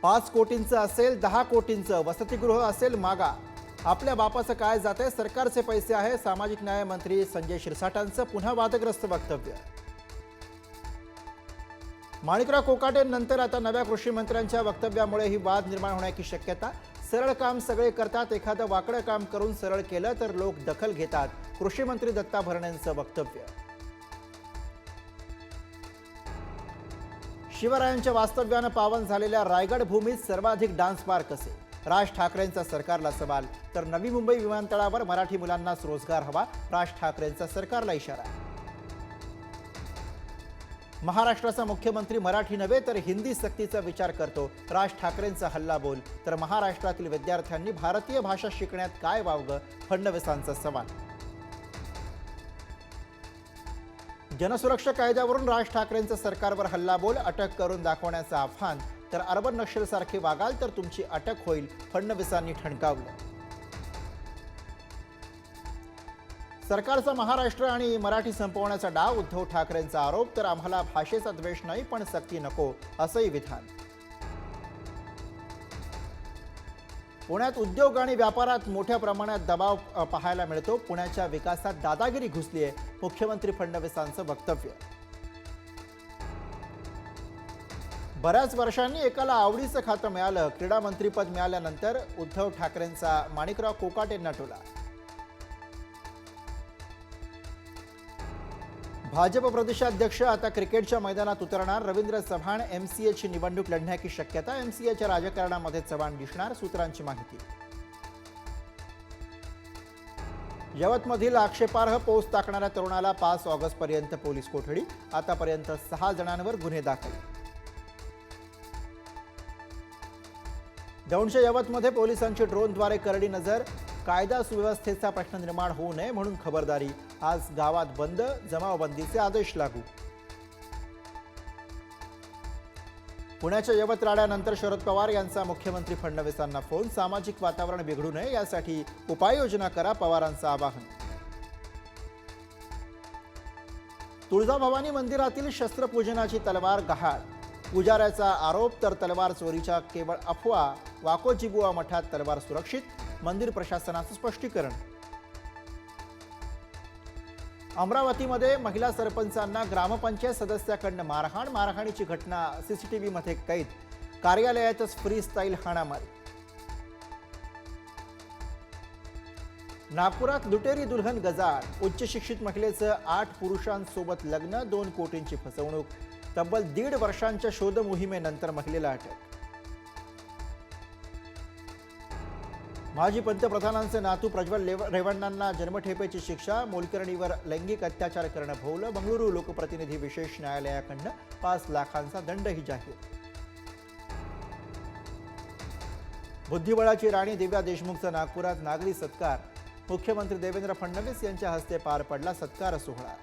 5 कोटींचं असेल 10 कोटींचं वसतिगृह असेल मागा, आपल्या बापाचं काय जातंय, सरकारचे पैसे आहे. सामाजिक न्याय मंत्री संजय शिरसाटांचं पुन्हा वादग्रस्त वक्तव्य. माणिकराव कोकाटेंनंतर आता नव्या कृषी मंत्र्यांच्या वक्तव्यामुळे ही वाद निर्माण होण्याची शक्यता. सरळ काम सगळे करतात, एखादं वाकडं काम करून सरळ केलं तर लोक दखल घेतात. कृषी मंत्री दत्ता भरणेंचं वक्तव्य. शिवरायांच्या वास्तव्यानं पावन झालेल्या रायगड भूमीत सर्वाधिक डान्स बार कसे, राज ठाकरेंचा सरकारला सवाल. तर नवी मुंबई विमानतळावर मराठी मुलांनाच रोजगार हवा, राज ठाकरेंचा सरकारला इशारा. महाराष्ट्राचा मुख्यमंत्री मराठी नव्हे तर हिंदी सक्तीचा विचार करतो, राज ठाकरेंचा हल्ला बोल. तर महाराष्ट्रातील विद्यार्थ्यांनी भारतीय भाषा शिकण्यात काय वावगं, फडणवीसांचा सवाल. जनसुरक्षा कायद्यावरून राज ठाकरेंचं सरकारवर हल्ला बोल, अटक करून दाखवण्याचं आव्हान. तर अर्बन नक्षलसारखे वागाल तर तुमची अटक होईल, फडणवीसांनी ठणकावलं. सरकारचा महाराष्ट्र आणि मराठी संपवण्याचा डाव, उद्धव ठाकरेंचा आरोप. तर आम्हाला भाषेचा द्वेष नाही पण सक्ती नको, असंही विधान. पुण्यात उद्योग आणि व्यापारात मोठ्या प्रमाणात दबाव पाहायला मिळतो. पुण्याच्या विकासात दादागिरी घुसली आहे, मुख्यमंत्री फडणवीसांचं वक्तव्य. बऱ्याच वर्षांनी एकाला आवडीचं खातं मिळालं, क्रीडा मंत्रीपद मिळाल्यानंतर उद्धव ठाकरेंचा माणिकराव कोकाटेंना टोला. भाजप प्रदेशाध्यक्ष आता क्रिकेटच्या मैदानात उतरणार. रवींद्र चव्हाण MCAची निवडणूक लढण्याची शक्यता. MCAच्या राजकारणामध्ये चव्हाण दिसणार, सूत्रांची माहिती. यवतमधील आक्षेपार्ह पोस्ट टाकणाऱ्या तरुणाला 5 ऑगस्टपर्यंत पोलीस कोठडी. आतापर्यंत 6 जणांवर गुन्हे दाखल. दौंडच्या यवतमध्ये पोलिसांची ड्रोनद्वारे करडी नजर. कायदा सुव्यवस्थेचा प्रश्न निर्माण होऊ नये म्हणून खबरदारी. आज गावात बंद, जमावबंदीचे आदेश लागू. पुण्याच्या यवत राड्यानंतर शरद पवार यांचा मुख्यमंत्री फडणवीसांना फोन. सामाजिक वातावरण बिघडू नये यासाठी उपाययोजना करा, पवारांचं आवाहन. तुळजाभवानी मंदिरातील शस्त्रपूजनाची तलवार गहाळ, पुजाऱ्याचा आरोप. तर तलवार चोरीच्या केवळ अफवा, वाकोजीबुवा मठात तलवार सुरक्षित. मंदिर प्रशासनाचं स्पष्टीकरण. अमरावतीमध्ये महिला सरपंचांना ग्रामपंचायत सदस्याकडनं मारहाण. मारहाणीची घटना CCTVमध्ये कैद. कार्यालयातच फ्री स्टाईल हाणामारी. नागपुरात लुटेरी दुल्हन गजाळ. उच्च शिक्षित महिलेचं 8 पुरुषांसोबत लग्न, 2 कोटींची फसवणूक. तब्बल 1.5 वर्षांच्या शोध मोहिमेनंतर महिलेला अटक. माजी पंतप्रधानांचे नातू प्रज्वल रेवण्णांना जन्मठेपेची शिक्षा. मोलकरणीवर लैंगिक अत्याचार करणं भोवलं. बंगळुरू लोकप्रतिनिधी विशेष न्यायालयाकडनं 5 लाखांचा दंडही जाहीर. बुद्धिबळाची राणी दिव्या देशमुखचा नागपुरात नागरी सत्कार. मुख्यमंत्री देवेंद्र फडणवीस यांच्या हस्ते पार पडला सत्कार सोहळा.